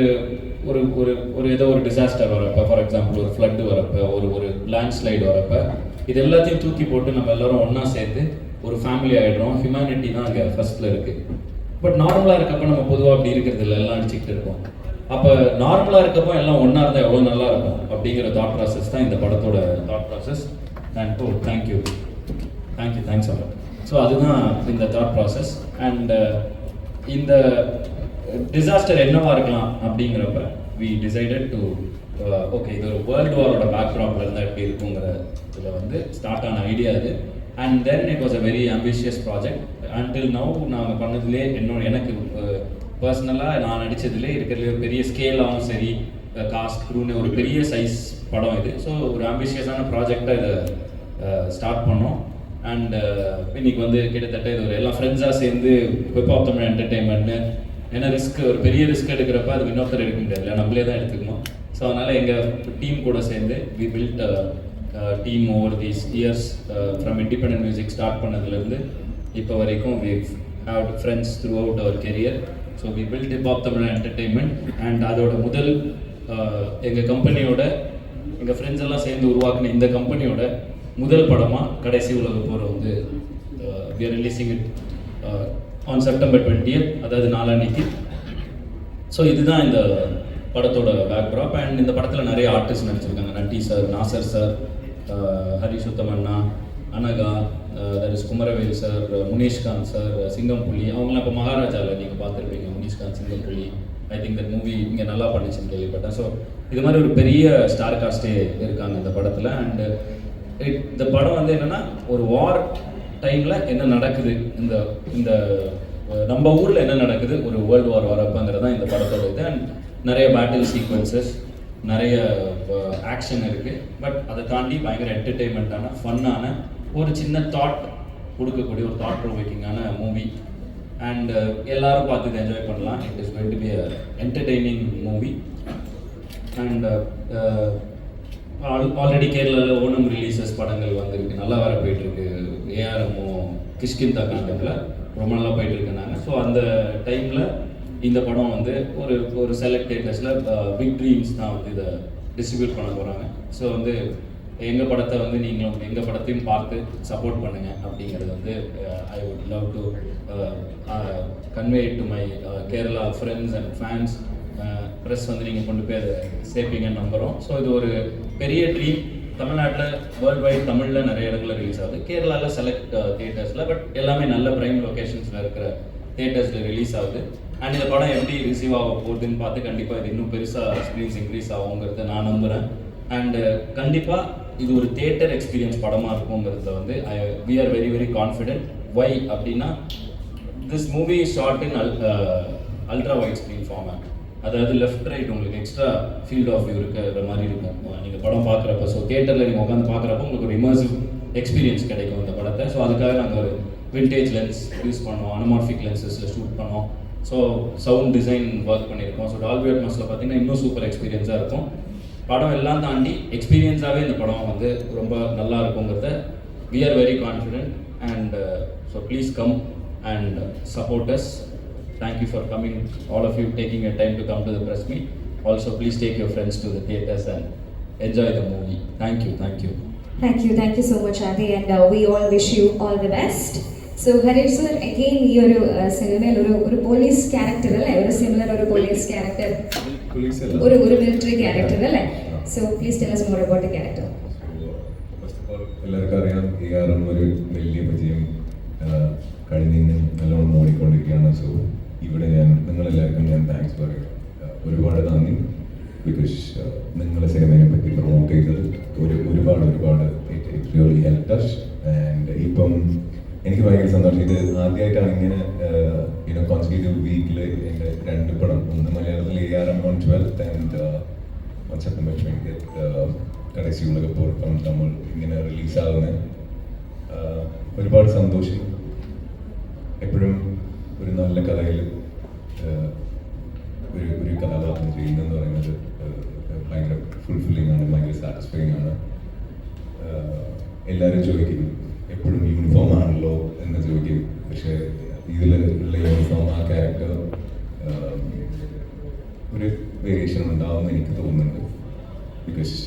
ஒரு ஒரு ஒரு ஏதோ ஒரு டிசாஸ்டர் வரப்போ, ஃபார் எக்ஸாம்பிள் ஒரு ஃப்ளட்டு வரப்போ, ஒரு லேண்ட்ஸ்லைடு வரப்போ, இது எல்லாத்தையும் தூக்கி போட்டு நம்ம எல்லாரும் ஒன்றா சேர்த்து ஒரு ஃபேமிலி ஆகிடுறோம். ஹியூமனிட்டி தான் அங்கே ஃபர்ஸ்ட்டில் இருக்குது. பட் நார்மலாக இருக்கப்போ நம்ம பொதுவாக அப்படி இருக்கிறது இல்லை, எல்லாம் அடிச்சுக்கிட்டு இருக்கோம். அப்போ நார்மலாக இருக்கப்போ எல்லாம் ஒன்றா இருந்தால் எவ்வளோ நல்லா இருக்கும் அப்படிங்கிற தாட் ப்ராசஸ் தான் இந்த படத்தோட thought process. And thank you thanks அவ்வளோ. ஸோ அதுதான் இந்த தாட் ப்ராசஸ். அண்ட் இந்த டிசாஸ்டர் என்னவா இருக்கலாம் அப்படிங்கிறப்ப வி டிசைடட் டு ஓகே, இது ஒரு வேர்ல்டு வாரோட பேக்ராப்ல இருந்தால் எப்படி இருக்குங்கிற இதில் வந்து ஸ்டார்ட் ஆன ஐடியா இது. And then it was a very ambitious project. Until now நாங்கள் பண்ணதுலே எனக்கு பர்சனலாக நான் நடித்ததுலேயே இருக்கிறதுலே ஒரு பெரிய ஸ்கேலாகவும் சரி, காஸ்ட் க்ரூன்னு ஒரு பெரிய சைஸ் படம் இது. ஸோ ஒரு ஆம்பிஷியஸான ப்ராஜெக்டாக இதை ஸ்டார்ட் பண்ணோம். அண்ட் இன்னைக்கு வந்து கிட்டத்தட்ட இது ஒரு எல்லாம் ஃப்ரெண்ட்ஸாக சேர்ந்து வெப் ஆஃப் தமிழ் என்டர்டெயின்மெண்ட்னு, ஏன்னா ஒரு பெரிய ரிஸ்க் எடுக்கிறப்ப அது இன்னொருத்தர் எடுக்க முடியாது, நம்மளே தான் எடுத்துக்கணும். ஸோ அதனால் எங்கள் டீம் கூட சேர்ந்து we build team over these years. From independent music start பண்ணதுலேருந்து இப்போ வரைக்கும் we have friends throughout our career. So we build hip hop Tamil entertainment. And அதோட முதல் எங்கள் கம்பெனியோட எங்கள் ஃப்ரெண்ட்ஸ் எல்லாம் சேர்ந்து உருவாக்கின இந்த கம்பெனியோட முதல் படமாக கடைசி உலக போகிற வந்து we are releasing it on September 20th, அதாவது நாளான்னைக்கு. ஸோ இதுதான் இந்த படத்தோட பேக்ராப். அண்ட் இந்த படத்தில் நிறைய ஆர்டிஸ்ட் நடிச்சிருக்காங்க. நட்டி சார், நாசர் சார், ஹரிசுத்தமண்ணா, Anagha, that is Kumaravel sir, Munishkanth sir, Singampuli. அவங்களாம் இப்போ மகாராஜாவில் நீங்கள் பார்த்துருப்பீங்க. Munishkanth, Singampuli. I think that movie இங்கே நல்லா பண்ணிச்சுன்னு கேள்விப்பட்டேன். ஸோ இது மாதிரி ஒரு பெரிய ஸ்டார் காஸ்டே இருக்காங்க இந்த படத்தில். அண்டு இந்த படம் வந்து என்னென்னா ஒரு வார் டைமில் என்ன நடக்குது, இந்த இந்த நம்ம ஊரில் என்ன நடக்குது ஒரு வேர்ல்டு வார் வரப்பங்கிறது தான் இந்த படத்தோட இது. அண்ட் நிறைய பேட்டில் சீக்வன்சஸ், நிறைய ஆக்ஷன் இருக்குது. பட் அதை தாண்டி பயங்கர என்டர்டெயின்மெண்ட்டான, ஃபன்னான, ஒரு சின்ன தாட் கொடுக்கக்கூடிய ஒரு தாட் ப்ரொவோக்கிங்கான மூவி. அண்ட் எல்லாரும் பார்த்து இதை என்ஜாய் பண்ணலாம். It is going to be a entertaining movie. And already கேரளாவில் ஓணம் ரிலீசஸ் படங்கள் வந்திருக்கு, நல்லா வேற போயிட்டுருக்கு. ஏஆர்எம்மோ கிஷ்கிந்தா காண்டமில் ரொம்ப நல்லா போயிட்டுருக்கேன். ஸோ அந்த டைமில் இந்த படம் வந்து ஒரு செலக்ட் தேட்டர்ஸில் பிக் ட்ரீம்ஸ் தான் வந்து இதை டிஸ்ட்ரிபியூட் பண்ண போகிறாங்க. ஸோ வந்து எங்கள் படத்தை வந்து நீங்களும் எங்கள் படத்தையும் பார்த்து சப்போர்ட் பண்ணுங்கள் அப்படிங்கிறது வந்து I would love to convey to my Kerala friends and fans. Press வந்து நீங்கள் கொண்டு போய் அதை சேர்ப்பீங்கன்னு நம்புகிறோம். ஸோ இது ஒரு பெரிய ட்ரீம். தமிழ்நாட்டில் வேர்ல்டு வைட் தமிழில் நிறைய இடங்களில் ரிலீஸ் ஆகுது, கேரளாவில் செலக்ட் தியேட்டர்ஸில், பட் எல்லாமே நல்ல ப்ரைம் லொக்கேஷன்ஸில் இருக்கிற தியேட்டர்ஸில் ரிலீஸ் ஆகுது. அண்ட் இந்த படம் எப்படி ரிசீவ் ஆக போகுதுன்னு பார்த்து கண்டிப்பாக இது இன்னும் பெருசாக ஸ்க்ரீன்ஸ் இன்க்ரீஸ் ஆகுங்கிறத நான் நம்புகிறேன். அண்டு கண்டிப்பாக இது ஒரு தியேட்டர் எக்ஸ்பீரியன்ஸ் படமாக இருக்குங்கிறத வந்து we are very very confident. Why அப்படின்னா this movie is shot in ultra wide screen format. அதாவது லெஃப்ட் ரைட் உங்களுக்கு எக்ஸ்ட்ரா ஃபீல்ட் ஆஃப் வியூ இருக்கிற மாதிரி இருக்கும் நீங்கள் படம் பார்க்குறப்ப. ஸோ தியேட்டரில் நீங்கள் உட்காந்து பார்க்குறப்ப உங்களுக்கு ஒரு இமர்சிவ் எக்ஸ்பீரியன்ஸ் கிடைக்கும் இந்த படத்தை. ஸோ அதுக்காக நாங்கள் ஒரு விண்டேஜ் லென்ஸ் யூஸ் பண்ணோம், அனமார்பிக் லென்சஸில் ஷூட் பண்ணோம். ஸோ சவுண்ட் டிசைன் ஒர்க் பண்ணியிருக்கோம். ஸோ டால்பி அட்மாஸில் பார்த்தீங்கன்னா இன்னும் சூப்பர் எக்ஸ்பீரியன்ஸாக இருக்கும். படம் எல்லாம் தாண்டி எக்ஸ்பீரியன்ஸாகவே இந்த படம் வந்து ரொம்ப நல்லா இருக்குங்கிறத we are very confident. And so please come and support us. Thank you for coming, all of you taking your time to come to the press meet. Also, please take your friends to the theatres and enjoy the movie. Thank you. Thank you so much, Adi, and we all wish you all the best. So, Harish sir, again, you're a cinema, a police character, or similar or a police character, or a military character, so please tell us more about the character. First of all, എല്ലാവർക്കും ARM ഒരു വലിയ വിജയം കഴിഞ്ഞ് നല്ലോണം ഓടിക്കൊണ്ടിരിക്കുകയാണ്. So ഇവിടെ നിങ്ങളെല്ലാവർക്കും ഞാൻ thanks പറയും. ഒരുപാട് നന്ദി. ബിക്കോസ് നിങ്ങളുടെ സിനിമയെ പറ്റി പ്രൊമോട്ട് ചെയ്തത് ഒരുപാട് it really helped us. And ഇപ്പം എനിക്ക് ഭയങ്കര സന്തോഷം. ഇത് ആദ്യമായിട്ടാണ് ഇങ്ങനെ കോൺസിക്യൂട്ടീവ് വീക്കിൽ എൻ്റെ 2 പടം, ഒന്ന് മലയാളത്തിൽ ARM on 12th and on September 20th Kadaisi Ulagappor Tamil ഇങ്ങനെ റിലീസാകുന്നത്. ഒരുപാട് സന്തോഷം. എപ്പോഴും ഒരു നല്ല കഥയിൽ ഒരു കഥാപാത്രം ചെയ്യുന്നതെന്ന് പറയുന്നത് ഭയങ്കര ഫുൾഫില്ലിംഗ് ആണ്, ഭയങ്കര സാറ്റിസ്ഫൈങ് ആണ്. എല്ലാവരും ചോദിക്കും എപ്പോഴും യൂണിഫോം ആണല്ലോ എന്ന് ചോദിക്കും. പക്ഷേ ഇതിലുള്ള യൂണിഫോം ആ ക്യാരക്ടർ ഒരു വേരിയേഷൻ ഉണ്ടാവുമെന്ന് എനിക്ക് തോന്നുന്നുണ്ട്. ബിക്കോസ്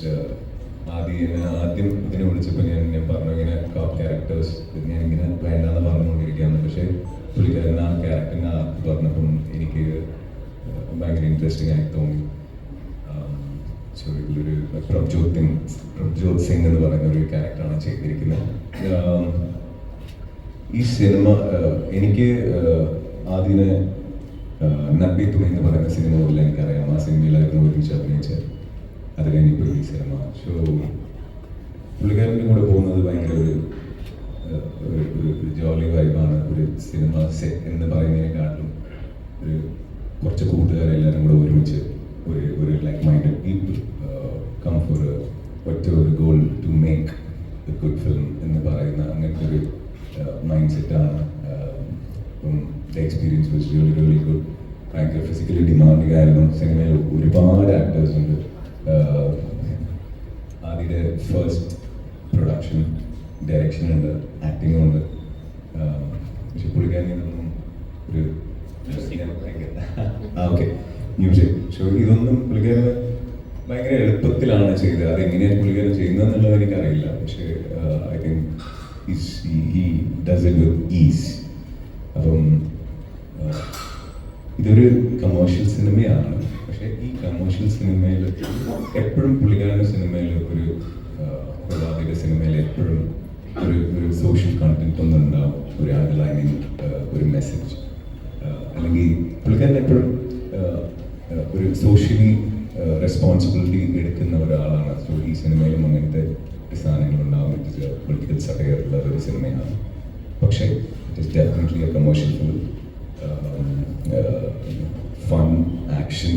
ആദ്യം ഇതിനെ വിളിച്ചപ്പോൾ ഞാൻ പറഞ്ഞു ഇങ്ങനെ ക്യാരക്ടേഴ്സ് ഞാൻ ഇങ്ങനെ വേണ്ടാന്ന് പറഞ്ഞുകൊണ്ടിരിക്കുകയാണ്. പക്ഷേ പുള്ളിക്കാരൻ ആ ക്യാരക്ടറിനെ ആർട്ട് പറഞ്ഞപ്പം എനിക്ക് ഭയങ്കര ഇൻട്രസ്റ്റിംഗ് ആയി തോന്നി. സോ ഇതിലൊരു പ്രഭ്ജോത് സിംഗ് എന്ന് പറയുന്ന ഒരു ക്യാരക്ടറാണ് ചെയ്തിരിക്കുന്നത്. ഈ സിനിമ എനിക്ക് ആദ്യനെ നബി തുണി എന്ന് പറയുന്ന സിനിമ മുതൽ എനിക്കറിയാം. ആ സിനിമയിലായിരുന്നു ഒരുമിച്ച് അഭിനയിച്ചത്. അത് കഴിഞ്ഞപ്പോൾ ഈ സിനിമ. സോ പുള്ളിക്കാരൻ്റെ കൂടെ പോകുന്നത് ഭയങ്കര ഒരു ജോളി വൈബാണ്. ഒരു സിനിമ സെറ്റ് എന്ന് പറയുന്നതിനെക്കാട്ടും ഒരു കുറച്ച് കൂട്ടുകാരെല്ലാവരും കൂടെ ഒരുമിച്ച് ഒരു like minded people come for ഒറ്റ ഒരു goal to make a good film എന്ന് പറയുന്ന അങ്ങനത്തെ ഒരു മൈൻഡ് സെറ്റാണ്. The experience was really good. ഭയങ്കര ഫിസിക്കലി ഡിമാൻഡിങ് ആയിരുന്നു. സിനിമയിൽ ഒരുപാട് ആക്ടേഴ്സ് ഉണ്ട്. ആദ്യത്തെ ഫസ്റ്റ് പ്രൊഡക്ഷൻ ഡയറക്ഷൻ ഉണ്ട്, ആക്ടിങ് ഉണ്ട്. പക്ഷെ പുള്ളിക്കാരനൊന്നും ഒരു ഓക്കെ മ്യൂസിക്. സോ ഇതൊന്നും പുള്ളിക്കാരന് ഭയങ്കര എളുപ്പത്തിലാണ് ചെയ്തത്. അതെങ്ങനെയാണ് പുള്ളിക്കാരൻ ചെയ്യുന്നതെന്നുള്ളത് എനിക്കറിയില്ല. പക്ഷേ I think he does it with is. അപ്പം ഇതൊരു കമേഴ്ഷ്യൽ സിനിമയാണ്. പക്ഷേ ഈ കമേഴ്ഷ്യൽ സിനിമയിൽ എപ്പോഴും പുള്ളിക്കാരൻ്റെ സിനിമയിൽ ഒരു പ്രഭാതിയുടെ സിനിമയിൽ എപ്പോഴും ഒരു സോഷ്യൽ കണ്ടന്റ് ഒന്നും ഉണ്ടാവും. ഒരു അണ്ടർലൈനിങ് ഒരു മെസ്സേജ് അല്ലെങ്കിൽ പുള്ളിക്കാരൻ എപ്പോഴും ഒരു സോഷ്യലി റെസ്പോൺസിബിലിറ്റി എടുക്കുന്ന ഒരാളാണ്. സോ ഈ സിനിമയിലും അങ്ങനത്തെ സാധനങ്ങളുണ്ടാവും. പൊളിറ്റിക്കൽ സട്ടയറുള്ള ഒരു സിനിമയാണ്. പക്ഷേ it is definitely A commercial film. Fun, action,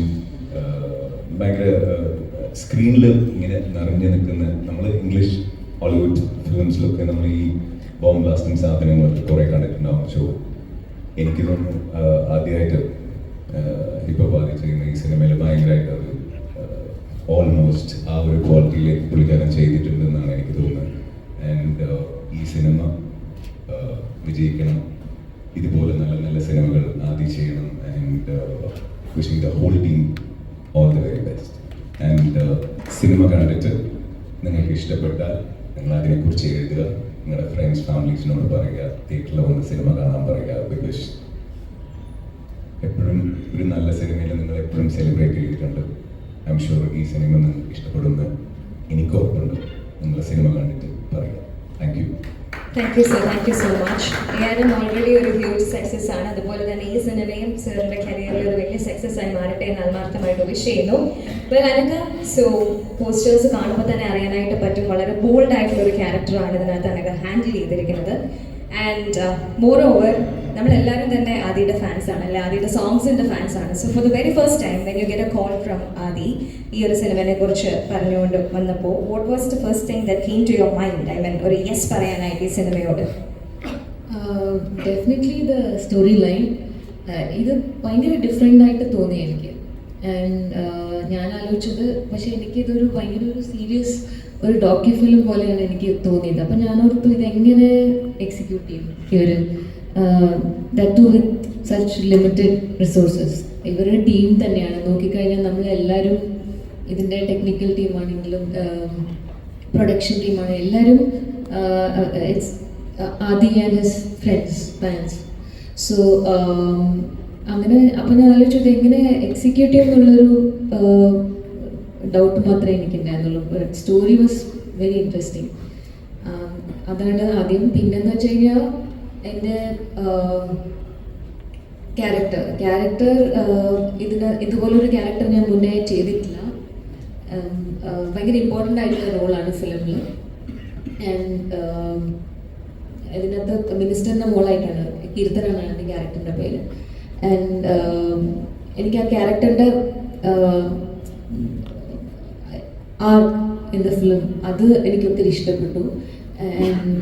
ഭയങ്കര സ്ക്രീനിൽ ഇങ്ങനെ നിറഞ്ഞു നിൽക്കുന്ന നമ്മൾ ഇംഗ്ലീഷ് ഹോളിവുഡ് ഫിലിംസിലൊക്കെ നമ്മൾ ഈ ബോംബ് ബ്ലാസ്റ്റിംഗ് സാധനങ്ങളൊക്കെ കുറേ കണ്ടിട്ടുണ്ടാവും. സോ എനിക്ക് തോന്നുന്നു ആദ്യമായിട്ട് ഇപ്പോൾ ബാധി ചെയ്യുന്ന ഈ സിനിമയിൽ ഭയങ്കരമായിട്ട് അത് ഓൾമോസ്റ്റ് ആ ഒരു ക്വാളിറ്റിയിലേക്ക് പുള്ളിക്കാരൻ ചെയ്തിട്ടുണ്ടെന്നാണ് എനിക്ക് തോന്നുന്നത്. ആൻഡ് ഈ സിനിമ വിജയിക്കണം. ഇതുപോലെ നല്ല നല്ല സിനിമകൾ ആദ്യം ചെയ്യണം. And wishing the whole team all the very best. And സിനിമ കണ്ടിട്ട് നിങ്ങൾക്ക് ഇഷ്ടപ്പെട്ടാൽ നിങ്ങൾ അതിനെക്കുറിച്ച് എഴുതുക. നിങ്ങളുടെ ഫ്രണ്ട്സ് ഫാമിലീസിനോട് പറയുക. തിയേറ്ററിൽ വന്ന് സിനിമ കാണാൻ പറയുക. ബിക്കോസ് എപ്പോഴും ഒരു നല്ല സിനിമയിൽ നിങ്ങൾ എപ്പോഴും സെലിബ്രേറ്റ് ചെയ്തിട്ടുണ്ട്. ഐ എം ഷുവർ ഈ സിനിമ നിങ്ങൾക്ക് ഇഷ്ടപ്പെടുമെന്ന് എനിക്ക് ഉറപ്പുണ്ട്. നിങ്ങൾ സിനിമ കണ്ടിട്ട് പറയുക. Thank you. Thank you sir, thank you so much. ഞാനും ഓൾറെഡി ഒരു ഹ്യൂജ് സക്സസ് ആണ്. അതുപോലെ തന്നെ ഈ സിനിമയും സാറിൻ്റെ കരിയറിൽ ഒരു വലിയ സക്സസ് ആയി മാറട്ടെ എന്ന് ആത്മാർത്ഥമായിട്ട് വിഷ് ചെയ്യുന്നു. വെൽ അനക, സോ പോസ്റ്റേഴ്സ് കാണുമ്പോൾ തന്നെ അറിയാനായിട്ട് പറ്റും വളരെ ബോൾഡ് ആയിട്ടുള്ള ഒരു ക്യാരക്ടറാണ് ഇതിനകത്ത് അനക ഹാൻഡിൽ ചെയ്തിരിക്കുന്നത്. ആൻഡ് മോർ ഓവർ നമ്മളെല്ലാവരും തന്നെ ആദിയുടെ ഫാൻസ് ആണ്, അല്ലെ ആദിയുടെ സോങ്സിൻ്റെ ഫാൻസ് ആണ്. So for the very first time when you get a call from Adhi ഈ ഒരു സിനിമയെ കുറിച്ച് പറഞ്ഞുകൊണ്ട് വന്നപ്പോൾ what was the first thing that came to your mind? I mean ഒരു യെസ് പറയാനായിട്ട് ഈ സിനിമയോട്. ഡെഫിനറ്റ്ലി ദ സ്റ്റോറി ലൈൻ ഇത് ഭയങ്കര ഡിഫറെൻ്റ് ആയിട്ട് തോന്നി എനിക്ക്. ആൻഡ് ഞാൻ ആലോചിച്ചത്, പക്ഷേ എനിക്കിതൊരു ഭയങ്കര ഒരു സീരിയസ് ഒരു ഡോക്യു ഫിലിം പോലെയാണ് എനിക്ക് തോന്നിയത്. അപ്പം ഞാനോർത്തു ഇതെങ്ങനെ എക്സിക്യൂട്ട് ചെയ്യും ഇവർ, that too with such limited resources. ഇവരുടെ ടീം തന്നെയാണ് നോക്കിക്കഴിഞ്ഞാൽ നമ്മളെല്ലാവരും ഇതിൻ്റെ ടെക്നിക്കൽ ടീമാണെങ്കിലും പ്രൊഡക്ഷൻ ടീമാണ് എല്ലാവരും. It's Adhi and his friends fans. So അങ്ങനെ അപ്പം ഞാൻ ആലോചിച്ചത് എങ്ങനെ എക്സിക്യൂട്ട് ചെയ്യുമെന്നുള്ളൊരു ഡൗട്ട് മാത്രമേ എനിക്കുണ്ടായിരുന്നുള്ളൂ. Story was very interesting. അതാണ് ആദ്യം. പിന്നെന്ന് വെച്ച് കഴിഞ്ഞാൽ എൻ്റെ ക്യാരക്ടർ ഇതുപോലൊരു ക്യാരക്ടർ ഞാൻ മുന്നേ ചെയ്തിട്ടില്ല. ഭയങ്കര ഇമ്പോർട്ടൻ്റ് ആയിട്ടുള്ള റോളാണ് ഫിലിമിൽ. ആൻഡ് ഇതിനകത്ത് മിനിസ്റ്ററിൻ്റെ മോളായിട്ടാണ്, കീർത്തനാണ് എൻ്റെ ക്യാരക്ടറിൻ്റെ പേര്. ആൻഡ് എനിക്ക് ആ ക്യാരക്ടറിൻ്റെ ആർട്ട് ഇൻ ദ ഫിലിം അത് എനിക്ക് ഒത്തിരി ഇഷ്ടപ്പെട്ടു. ആൻഡ്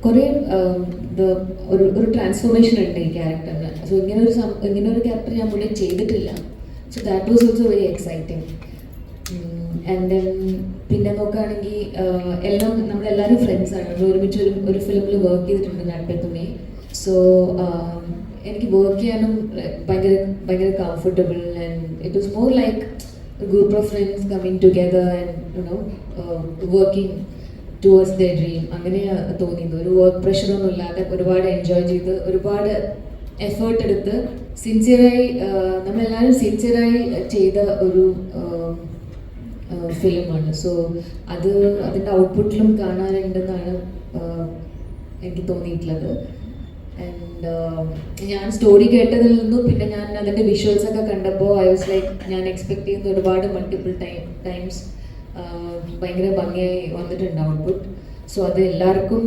കുറേ ഒരു ട്രാൻസ്ഫോർമേഷൻ ഉണ്ട് ഈ ക്യാരക്ടറിന്. സോ ഇങ്ങനെ ഒരു ക്യാരക്ടർ ഞാൻ മുന്നേ ചെയ്തിട്ടില്ല. So that was also very exciting. And then പിന്നെ നോക്കുകയാണെങ്കിൽ എല്ലാം നമ്മളെല്ലാവരും ഫ്രണ്ട്സാണ്. നമ്മൾ ഒരുമിച്ച് ഒരു ഫിലിമിൽ വർക്ക് ചെയ്തിട്ടുണ്ട്, നട്പെ തുണി. സോ എനിക്ക് വർക്ക് ചെയ്യാനും ഭയങ്കര ഭയങ്കര comfortable and it was more like group of friends coming together and you know working towards the dream അങ്ങനെ തോന്നിയത്. ഒരു വർക്ക് പ്രഷറൊന്നും ഇല്ലാതെ ഒരുപാട് എൻജോയ് ചെയ്ത് ഒരുപാട് എഫേർട്ട് എടുത്ത് സിൻസിയറായി നമ്മളെല്ലാവരും സിൻസിയറായി ചെയ്ത ഒരു ഫിലിമാണ്. സോ അതിൻ്റെ ഔട്ട്പുട്ടിലും കാണാനുണ്ടെന്നാണ് എനിക്ക് തോന്നിയിട്ടുള്ളത്. ആൻഡ് ഞാൻ സ്റ്റോറി കേട്ടതിൽ നിന്നും പിന്നെ ഞാൻ അതിൻ്റെ വിഷ്വൽസ് ഒക്കെ കണ്ടപ്പോൾ ഐ വാസ് ലൈക്ക് ഞാൻ എക്സ്പെക്ട് ചെയ്യുന്ന ഒരുപാട് മൾട്ടിപ്പിൾ ടൈംസ് ഭയങ്കര ഭംഗിയായി വന്നിട്ടുണ്ട് ഔട്ട്പുട്ട്. സോ അത് എല്ലാവർക്കും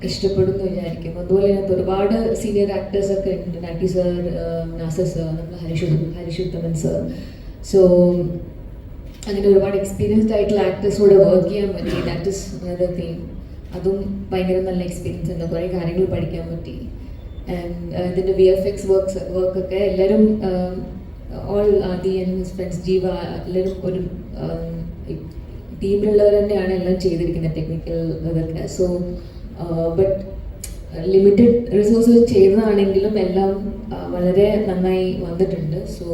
ഇഷ്ടപ്പെടും എന്ന് വിചാരിക്കും. അതുപോലെ അതിനകത്ത് ഒരുപാട് സീനിയർ ആക്ടേഴ്സൊക്കെ ഉണ്ട്. നട്ടി സർ, നാസർ സർ, നമ്മൾ ഹരിഷുത്തമൻ സർ. സോ അങ്ങനെ ഒരുപാട് എക്സ്പീരിയൻസ്ഡ് ആയിട്ടുള്ള ആക്ടേഴ്സോട് വർക്ക് ചെയ്യാൻ പറ്റി. That is another thing. അതും ഭയങ്കര നല്ല എക്സ്പീരിയൻസ് ഉണ്ട്. കുറേ കാര്യങ്ങൾ പഠിക്കാൻ പറ്റി. ആൻഡ് ഇതിൻ്റെ VFX വർക്കൊക്കെ എല്ലാവരും all Adhi and his friends Jeeva എല്ലാവരും ഒരു ടീമിലുള്ളവർ തന്നെയാണ് എല്ലാം ചെയ്തിരിക്കുന്നത് ടെക്നിക്കൽ ഇതൊക്കെ. സോ ബട്ട് ലിമിറ്റഡ് റിസോഴ്സ് ചെയ്തതാണെങ്കിലും എല്ലാം വളരെ നന്നായി വന്നിട്ടുണ്ട്. സോ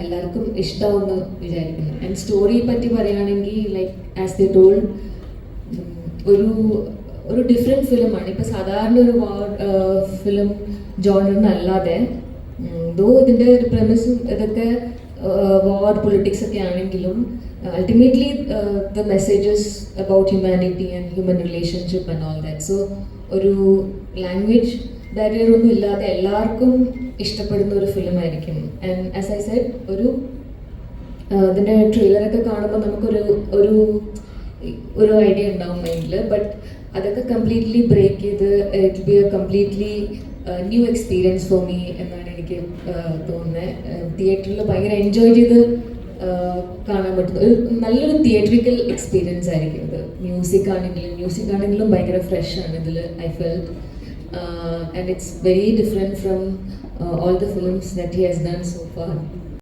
എല്ലാവർക്കും ഇഷ്ടമാവുമെന്ന് വിചാരിക്കുന്നു. ആൻഡ് സ്റ്റോറിയെ പറ്റി പറയുകയാണെങ്കിൽ ലൈക്ക് ആസ് ദ ടോൾഡ് ഒരു ഡിഫറെൻറ്റ് ഫിലിമാണ്. ഇപ്പോൾ സാധാരണ ഒരു വാർ ഫിലിം ജോണറിനല്ലാതെ ദോ ഇതിൻ്റെ ഒരു പ്രമിസും ഇതൊക്കെ വാർ പൊളിറ്റിക്സ് ഒക്കെ ആണെങ്കിലും ultimately the messages about humanity and human relationship and all that. So ഒരു ലാംഗ്വേജ് ബാരിയർ ഒന്നും ഇല്ലാതെ എല്ലാവർക്കും ഇഷ്ടപ്പെടുന്ന ഒരു ഫിലിമായിരിക്കും. ആൻഡ് ആസ് ഐ സെഡ് ഇതിൻ്റെ ട്രെയിലറൊക്കെ കാണുമ്പോൾ നമുക്കൊരു ഒരു ഐഡിയ ഉണ്ടാവും മൈൻഡിൽ. ബട്ട് അതൊക്കെ കംപ്ലീറ്റ്ലി ബ്രേക്ക് ചെയ്ത് it be A completely new experience for me എന്നാണ് എനിക്ക് തോന്നുന്നത്. തിയേറ്ററിൽ ഭയങ്കര എൻജോയ് ചെയ്ത് കാണാൻ പറ്റുന്ന ഒരു നല്ലൊരു തിയേറ്ററിക്കൽ എക്സ്പീരിയൻസ് ആയിരിക്കും ഇത്. മ്യൂസിക് ആണെങ്കിലും ഭയങ്കര ഫ്രഷ് ആണ് ഇതിൽ. I felt and it's very different from all the films that he has done so far.